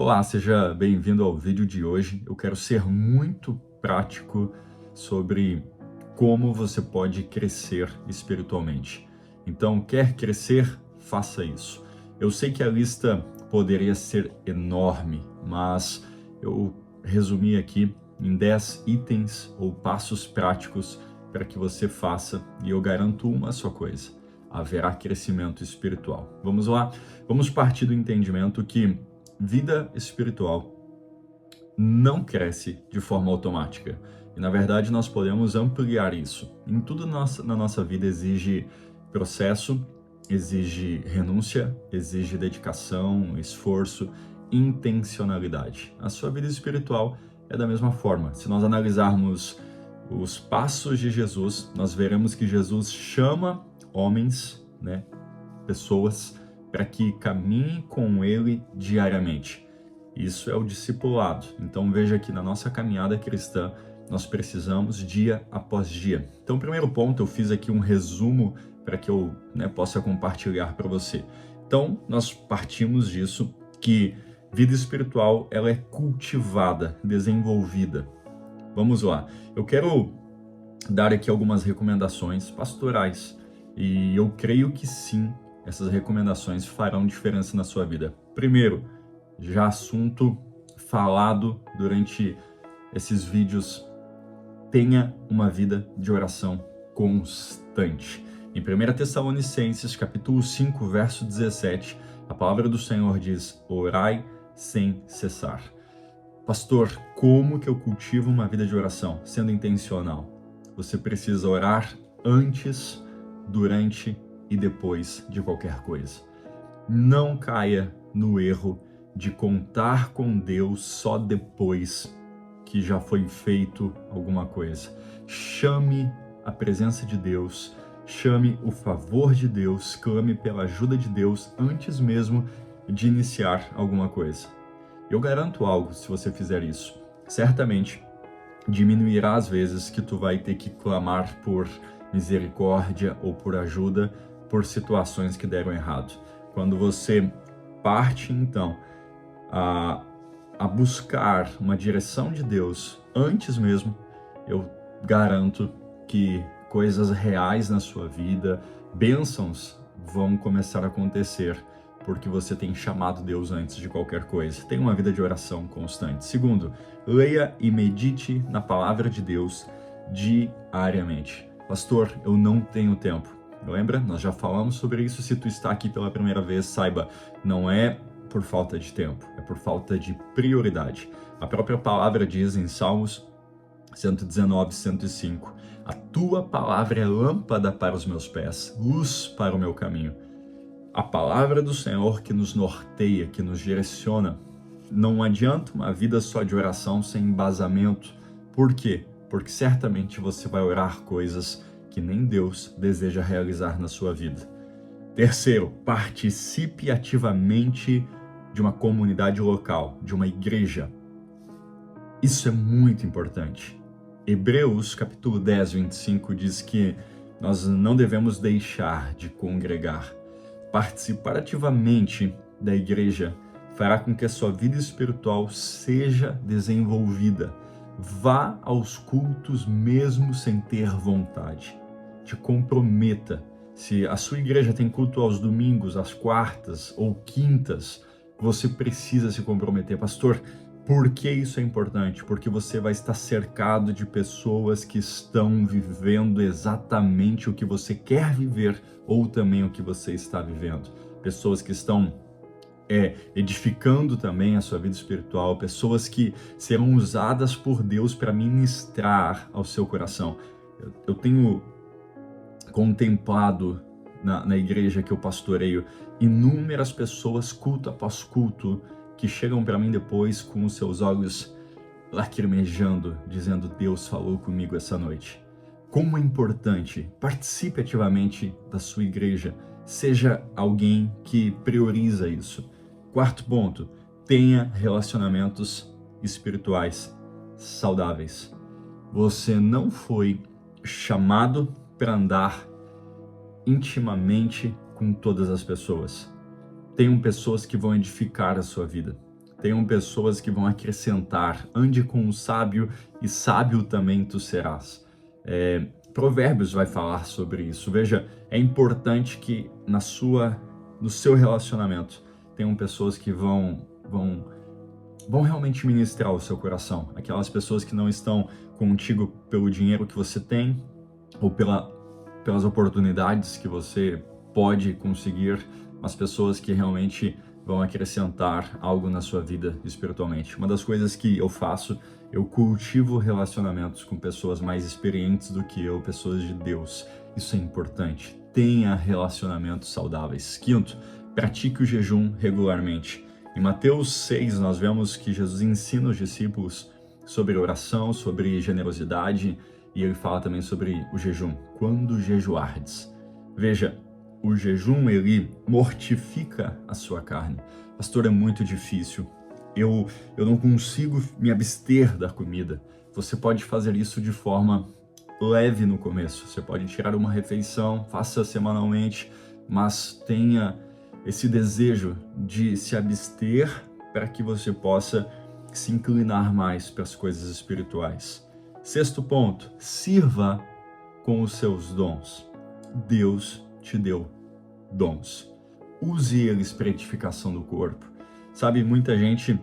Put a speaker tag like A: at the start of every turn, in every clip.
A: Olá, seja bem-vindo ao vídeo de hoje. Eu quero ser muito prático sobre como você pode crescer espiritualmente. Então, quer crescer? Faça isso. Eu sei que a lista poderia ser enorme, mas eu resumi aqui em 10 itens ou passos práticos para que você faça, e eu garanto uma só coisa: haverá crescimento espiritual. Vamos lá? Vamos partir do entendimento que vida espiritual não cresce de forma automática. E, na verdade, nós podemos ampliar isso. Em tudo na nossa vida exige processo, exige renúncia, exige dedicação, esforço, intencionalidade. A sua vida espiritual é da mesma forma. Se nós analisarmos os passos de Jesus, nós veremos que Jesus chama homens, pessoas, para que caminhem com ele diariamente. Isso é o discipulado. Então veja que na nossa caminhada cristã, nós precisamos dia após dia. Então, o primeiro ponto, eu fiz aqui um resumo para que eu possa compartilhar para você. Então, nós partimos disso, que vida espiritual ela é cultivada, desenvolvida. Vamos lá. Eu quero dar aqui algumas recomendações pastorais e eu creio que sim, essas recomendações farão diferença na sua vida. Primeiro, já assunto falado durante esses vídeos, tenha uma vida de oração constante. Em 1 Tessalonicenses, capítulo 5, verso 17, a palavra do Senhor diz: orai sem cessar. Pastor, como que eu cultivo uma vida de oração? Sendo intencional. Você precisa orar antes, durante e depois de qualquer coisa. Não caia no erro de contar com Deus só depois que já foi feito alguma coisa. Chame a presença de Deus, chame o favor de Deus, clame pela ajuda de Deus antes mesmo de iniciar alguma coisa. Eu garanto algo, se você fizer isso, certamente diminuirá as vezes que tu vai ter que clamar por misericórdia ou por ajuda por situações que deram errado. Quando você parte, então, a buscar uma direção de Deus antes mesmo, eu garanto que coisas reais na sua vida, bênçãos vão começar a acontecer, porque você tem chamado Deus antes de qualquer coisa. Tenha uma vida de oração constante. Segundo, leia e medite na palavra de Deus diariamente. Pastor, eu não tenho tempo. Lembra? Nós já falamos sobre isso. Se tu está aqui pela primeira vez, saiba, não é por falta de tempo, é por falta de prioridade. A própria palavra diz em Salmos 119, 105, a tua palavra é lâmpada para os meus pés, luz para o meu caminho. A palavra do Senhor que nos norteia, que nos direciona. Não adianta uma vida só de oração sem embasamento. Por quê? Porque certamente você vai orar coisas que nem Deus deseja realizar na sua vida. Terceiro, participe ativamente de uma comunidade local, de uma igreja. Isso é muito importante. Hebreus, capítulo 10, 25, diz que nós não devemos deixar de congregar. Participar ativamente da igreja fará com que a sua vida espiritual seja desenvolvida. Vá aos cultos mesmo sem ter vontade. Te comprometa. Se a sua igreja tem culto aos domingos, às quartas ou quintas, você precisa se comprometer. Pastor, por que isso é importante? Porque você vai estar cercado de pessoas que estão vivendo exatamente o que você quer viver ou também o que você está vivendo. Pessoas que estão edificando também a sua vida espiritual, pessoas que serão usadas por Deus para ministrar ao seu coração. Eu tenho contemplado na igreja que eu pastoreio inúmeras pessoas, culto após culto, que chegam para mim depois com os seus olhos lacrimejando, dizendo: Deus falou comigo essa noite. Como é importante, participe ativamente da sua igreja, seja alguém que prioriza isso. Quarto ponto, tenha relacionamentos espirituais saudáveis. Você não foi chamado para andar intimamente com todas as pessoas. Tenham pessoas que vão edificar a sua vida. Tenham pessoas que vão acrescentar. Ande com o sábio e sábio também tu serás. Provérbios vai falar sobre isso. Veja, é importante que no seu relacionamento tenham pessoas que vão realmente ministrar o seu coração. Aquelas pessoas que não estão contigo pelo dinheiro que você tem ou pelas oportunidades que você pode conseguir, mas pessoas que realmente vão acrescentar algo na sua vida espiritualmente. Uma das coisas que eu faço, eu cultivo relacionamentos com pessoas mais experientes do que eu, pessoas de Deus. Isso é importante. Tenha relacionamentos saudáveis. Quinto, pratique o jejum regularmente. Em Mateus 6, nós vemos que Jesus ensina os discípulos sobre oração, sobre generosidade, e ele fala também sobre o jejum. Quando jejuardes. Veja, o jejum, ele mortifica a sua carne. Pastor, é muito difícil. Eu não consigo me abster da comida. Você pode fazer isso de forma leve no começo. Você pode tirar uma refeição, faça semanalmente, mas tenha esse desejo de se abster para que você possa se inclinar mais para as coisas espirituais. Sexto ponto, sirva com os seus dons. Deus te deu dons. Use eles para edificação do corpo. Sabe, muita gente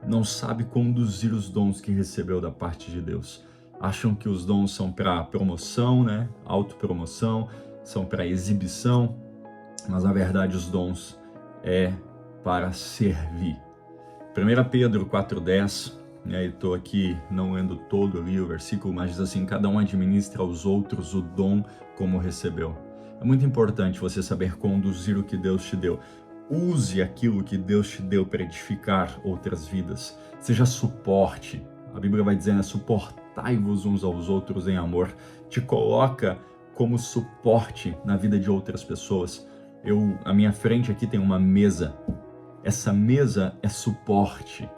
A: não sabe conduzir os dons que recebeu da parte de Deus. Acham que os dons são para promoção, né? Autopromoção, são para exibição, mas na verdade os dons é para servir. 1 Pedro 4,10, né? Eu estou aqui não lendo todo ali o versículo, mas diz assim: cada um administra aos outros o dom como recebeu. É muito importante você saber conduzir o que Deus te deu. Use aquilo que Deus te deu para edificar outras vidas. Seja suporte. A Bíblia vai dizer, né? Suportai-vos uns aos outros em amor. Te coloca como suporte na vida de outras pessoas. À minha frente aqui tem uma mesa. Essa mesa é suporte.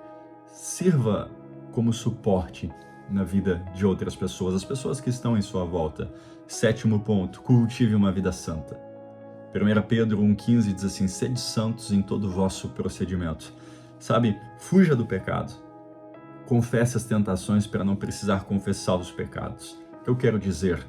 A: Sirva como suporte na vida de outras pessoas, as pessoas que estão em sua volta. Sétimo ponto, cultive uma vida santa. 1 Pedro 1,15 diz assim: sede santos em todo o vosso procedimento. Sabe, fuja do pecado. Confesse as tentações para não precisar confessar os pecados. O que eu quero dizer?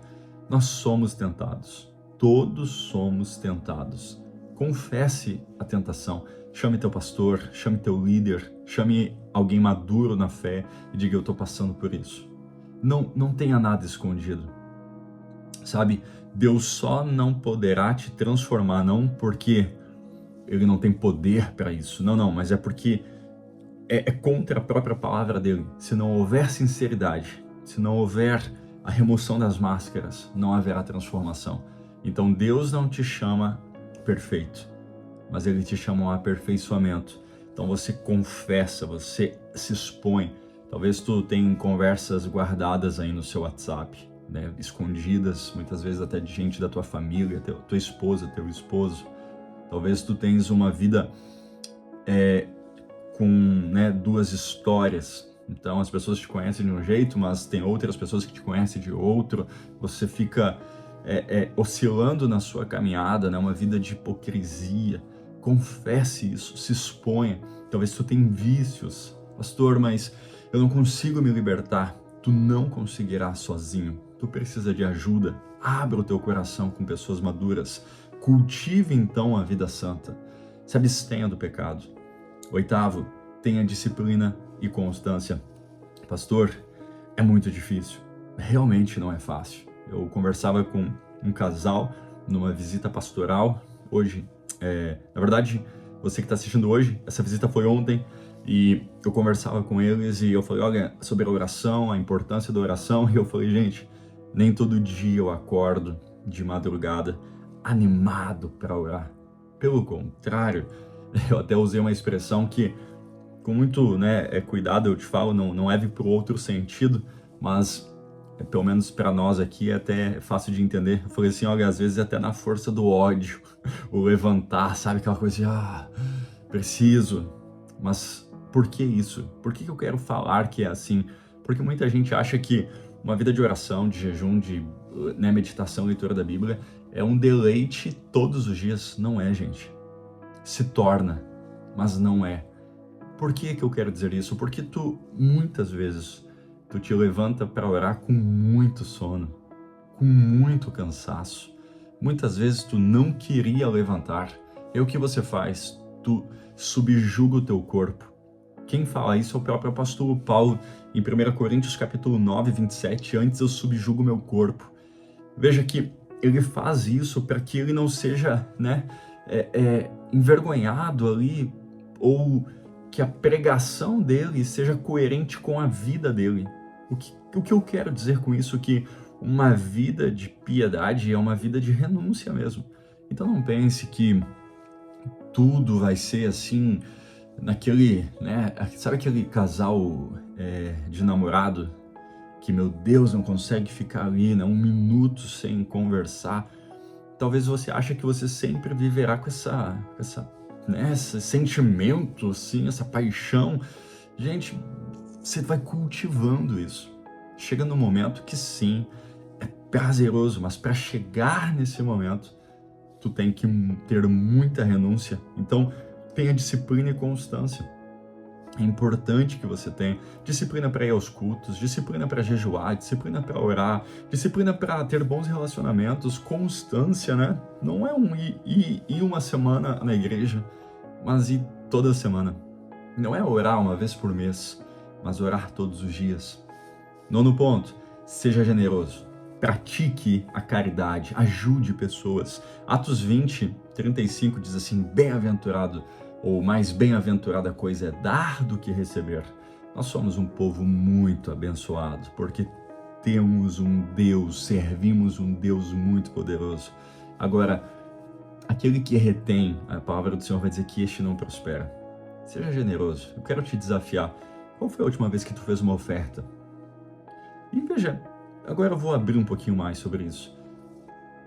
A: Nós somos tentados. Todos somos tentados. Confesse a tentação. Chame teu pastor, chame teu líder, chame alguém maduro na fé e diga: eu estou passando por isso. Não tenha nada escondido. Sabe, Deus só não poderá te transformar, não porque Ele não tem poder para isso, não, mas é porque é contra a própria palavra dele. Se não houver sinceridade, se não houver a remoção das máscaras, não haverá transformação. Então Deus não te chama perfeito, mas Ele te chama um aperfeiçoamento. Então você confessa, você se expõe. Talvez tu tenha conversas guardadas aí no seu WhatsApp, né, escondidas, muitas vezes até de gente da tua família, tua esposa, teu esposo. Talvez tu tenhas uma vida com, né, duas histórias. Então as pessoas te conhecem de um jeito, mas tem outras pessoas que te conhecem de outro. Você fica oscilando na sua caminhada, né, uma vida de hipocrisia. Confesse isso, se exponha. Talvez tu tenha vícios. Pastor, mas eu não consigo me libertar. Tu não conseguirás sozinho. Tu precisa de ajuda. Abra o teu coração com pessoas maduras. Cultive então a vida santa. Se abstenha do pecado. Oitavo, tenha disciplina e constância. Pastor, é muito difícil. Realmente não é fácil. Eu conversava com um casal numa visita pastoral hoje. Na verdade, você que está assistindo hoje, essa visita foi ontem, e eu conversava com eles e eu falei, olha, sobre a oração, a importância da oração, e eu falei, gente, nem todo dia eu acordo de madrugada animado para orar. Pelo contrário, eu até usei uma expressão que, com muito cuidado eu te falo, não leve para o outro sentido, mas pelo menos para nós aqui é até fácil de entender. Eu falei assim, olha, às vezes até na força do ódio, o levantar, sabe, aquela coisa de, preciso. Mas por que isso? Por que eu quero falar que é assim? Porque muita gente acha que uma vida de oração, de jejum, de meditação, leitura da Bíblia, é um deleite todos os dias. Não é, gente. Se torna, mas não é. Por que eu quero dizer isso? Porque muitas vezes, tu te levanta para orar com muito sono, com muito cansaço. Muitas vezes tu não queria levantar. E o que você faz? Tu subjuga o teu corpo. Quem fala isso é o próprio apóstolo Paulo, em 1 Coríntios capítulo 9, 27, antes eu subjugo meu corpo. Veja que ele faz isso para que ele não seja, envergonhado ali, ou que a pregação dele seja coerente com a vida dele. O que eu quero dizer com isso? Que uma vida de piedade é uma vida de renúncia mesmo. Então não pense que tudo vai ser assim, naquele, sabe aquele casal de namorado que, meu Deus, não consegue ficar ali, um minuto sem conversar? Talvez você ache que você sempre viverá com esse sentimento, assim, essa paixão. Gente, você vai cultivando isso. Chega no momento que sim, é prazeroso, mas para chegar nesse momento, tu tem que ter muita renúncia. Então, tenha disciplina e constância. É importante que você tenha disciplina para ir aos cultos, disciplina para jejuar, disciplina para orar, disciplina para ter bons relacionamentos, constância, né? Não é ir uma semana na igreja, mas ir toda semana. Não é orar uma vez por mês, mas orar todos os dias. 9º ponto, seja generoso. Pratique a caridade, ajude pessoas. Atos 20, 35 diz assim: bem-aventurado, ou mais bem-aventurada coisa é dar do que receber. Nós somos um povo muito abençoado, porque temos um Deus, servimos um Deus muito poderoso. Agora, aquele que retém, a palavra do Senhor vai dizer que este não prospera. Seja generoso. Eu quero te desafiar. Qual foi a última vez que tu fez uma oferta? E veja, agora eu vou abrir um pouquinho mais sobre isso.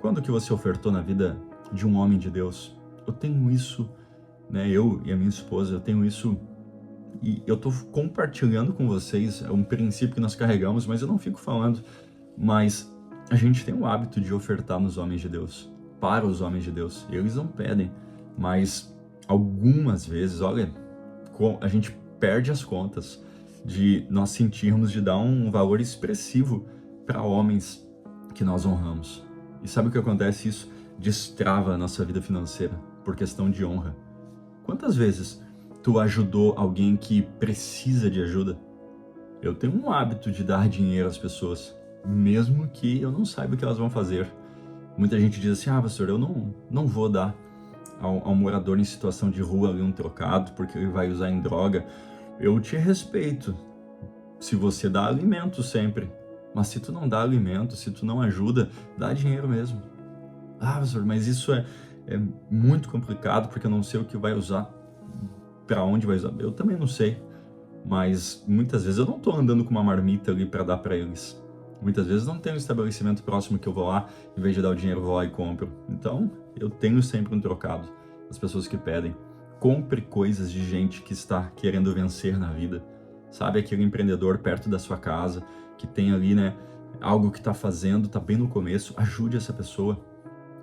A: Quando que você ofertou na vida de um homem de Deus? Eu tenho isso, eu e a minha esposa, eu tenho isso e eu estou compartilhando com vocês, é um princípio que nós carregamos, mas eu não fico falando, mas a gente tem o hábito de ofertar nos homens de Deus, para os homens de Deus. Eles não pedem, mas algumas vezes, olha, a gente perde as contas de nós sentirmos de dar um valor expressivo para homens que nós honramos. E sabe o que acontece? Isso destrava a nossa vida financeira por questão de honra. Quantas vezes tu ajudou alguém que precisa de ajuda? Eu tenho um hábito de dar dinheiro às pessoas, mesmo que eu não saiba o que elas vão fazer. Muita gente diz assim: pastor, eu não vou dar ao morador em situação de rua ali um trocado, porque ele vai usar em droga. Eu te respeito se você dá alimento sempre, mas se tu não dá alimento, se tu não ajuda, dá dinheiro mesmo. Pastor, mas isso é muito complicado, porque eu não sei o que vai usar, para onde vai usar. Eu também não sei, mas muitas vezes eu não estou andando com uma marmita ali para dar para eles. Muitas vezes não tem um estabelecimento próximo que eu vou lá, em vez de dar o dinheiro, eu vou lá e compro. Então, eu tenho sempre um trocado. As pessoas que pedem, compre coisas de gente que está querendo vencer na vida. Sabe, aquele empreendedor perto da sua casa, que tem ali, algo que está fazendo, está bem no começo, ajude essa pessoa.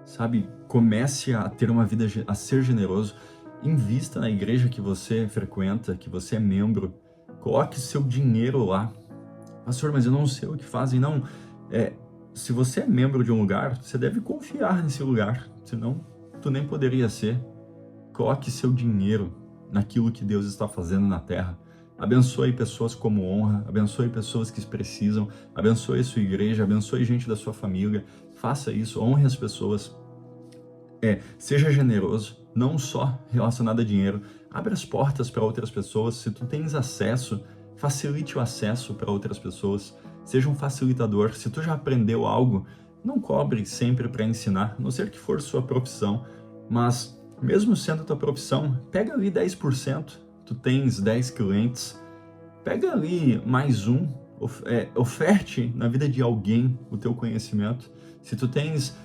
A: Sabe, comece a ter uma vida, a ser generoso. Invista na igreja que você frequenta, que você é membro. Coloque seu dinheiro lá. Pastor, mas eu não sei o que fazem. Não, se você é membro de um lugar, você deve confiar nesse lugar, senão tu nem poderia ser. Coloque seu dinheiro naquilo que Deus está fazendo na terra. Abençoe pessoas como honra, abençoe pessoas que precisam, abençoe a sua igreja, abençoe gente da sua família. Faça isso, honre as pessoas. Seja generoso, não só relacionado a dinheiro. Abre as portas para outras pessoas. Se tu tens acesso, facilite o acesso para outras pessoas. Seja um facilitador. Se tu já aprendeu algo, não cobre sempre para ensinar, a não ser que for sua profissão. Mas, mesmo sendo tua profissão, pega ali 10%. Tu tens 10 clientes, pega ali mais um, oferte na vida de alguém o teu conhecimento. Se tu tens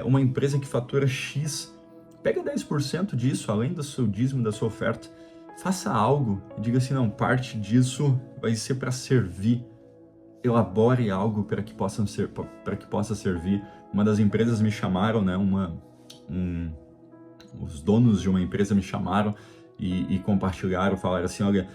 A: uma empresa que fatura X, pega 10% disso, além do seu dízimo, da sua oferta. Faça algo e diga assim: não, parte disso vai ser para servir. Elabore algo para que possa servir. Uma das empresas me chamaram, os donos de uma empresa me chamaram e compartilharam, falaram assim, olha,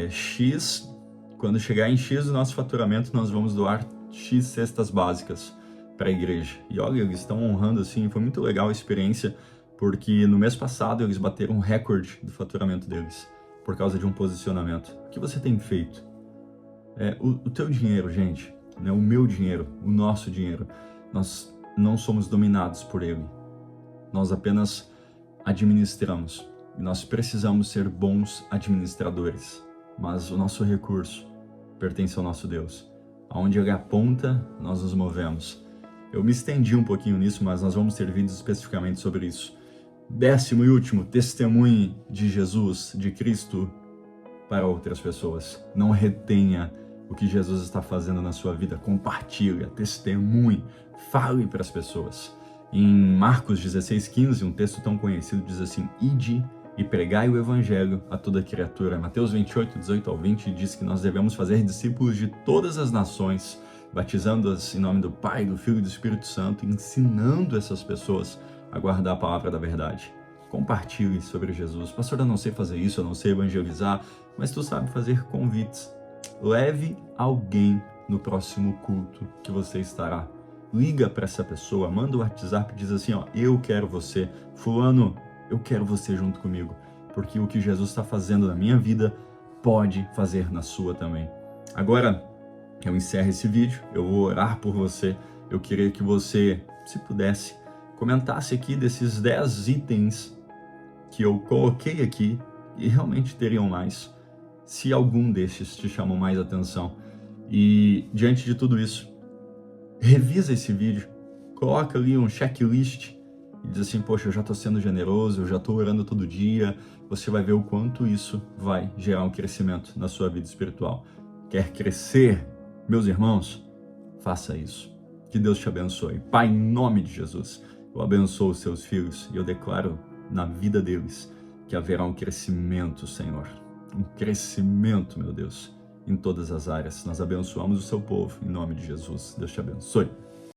A: X, quando chegar em X do nosso faturamento, nós vamos doar X cestas básicas para a igreja. E olha, eles estão honrando assim, foi muito legal a experiência, porque no mês passado eles bateram um recorde do faturamento deles, por causa de um posicionamento. O que você tem feito? O teu dinheiro, gente, né? O meu dinheiro, o nosso dinheiro, nós não somos dominados por ele. Nós apenas administramos. E nós precisamos ser bons administradores. Mas o nosso recurso pertence ao nosso Deus. Aonde ele aponta, nós nos movemos. Eu me estendi um pouquinho nisso, mas nós vamos ter vídeos especificamente sobre isso. 10º e último, testemunhe de Jesus, de Cristo, para outras pessoas. Não retenha o que Jesus está fazendo na sua vida. Compartilhe, testemunhe, fale para as pessoas. Em Marcos 16:15, um texto tão conhecido diz assim, ide e pregai o evangelho a toda criatura. Mateus 28:18-20 diz que nós devemos fazer discípulos de todas as nações, batizando-as em nome do Pai, do Filho e do Espírito Santo, ensinando essas pessoas a guardar a palavra da verdade. Compartilhe sobre Jesus. Pastor, eu não sei fazer isso, eu não sei evangelizar, mas tu sabe fazer convites. Leve alguém no próximo culto que você estará. Liga para essa pessoa, manda o WhatsApp e diz assim, ó, eu quero você. Fulano, eu quero você junto comigo, porque o que Jesus está fazendo na minha vida pode fazer na sua também. Agora, eu encerro esse vídeo, eu vou orar por você. Eu queria que você, se pudesse, comentasse aqui desses 10 itens que eu coloquei aqui, e realmente teriam mais, se algum destes te chamou mais atenção. E diante de tudo isso, revisa esse vídeo, coloca ali um checklist e diz assim, poxa, eu já estou sendo generoso, eu já estou orando todo dia. Você vai ver o quanto isso vai gerar um crescimento na sua vida espiritual. Quer crescer, meus irmãos? Faça isso. Que Deus te abençoe. Pai, em nome de Jesus, eu abençoo os seus filhos e eu declaro na vida deles que haverá um crescimento, Senhor. Um crescimento, meu Deus, em todas as áreas. Nós abençoamos o seu povo, em nome de Jesus. Deus te abençoe.